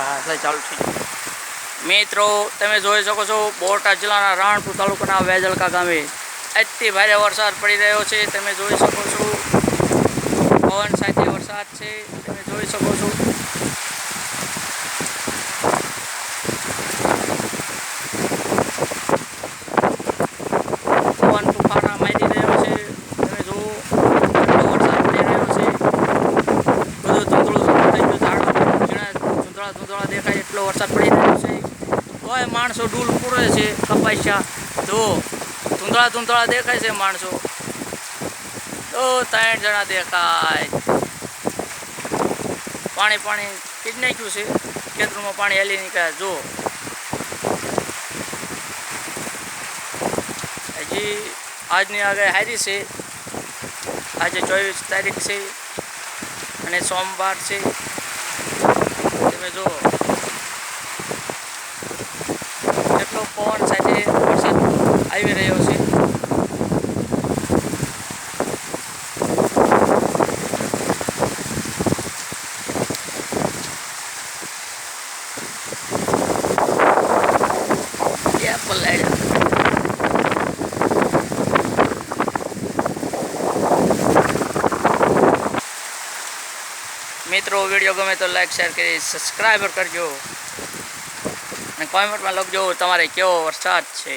હા ચાલુ થઈ ગયું મિત્રો તમે જોઈ શકો છો બોટાદ જિલ્લાના રાણપુર તાલુકાના વેજલકા ગામે અતિ ભારે વરસાદ પડી રહ્યો છે। તમે જોઈ શકો છો પવન સાથે વરસાદ છે। તમે જોઈ શકો છો પવન તુફાના મારી રહ્યો છે। તમે જુઓ વરસાદ પડી રહ્યો છે। બધું ધૂંધળું થઈ ગયું, ઝાડ ધૂંધળા દેખાય એટલો વરસાદ પડી રહ્યો છે। તોય માણસો ડૂલ પૂરે છે। કપાસ્યા જો ધૂંધળા દેખાય છે માણસો તો 3 જણા દેખાય। પાણી પી નાખ્યું છે, ખેતરમાં પાણી હેલી નીકળ્યા। જો હજી આજની આગાહી હારી છે। આજે 24 તારીખ છે અને સોમવાર છે। તમે જુઓ કેટલો પવન સાથે વરસાદ આવી રહ્યો છે। મિત્રો વિડીયો ગમે તો લાઈક શેર કરી સબસ્ક્રાઈબર કરજો અને કોમેન્ટમાં લખજો તમારે કેવો વરસાદ છે।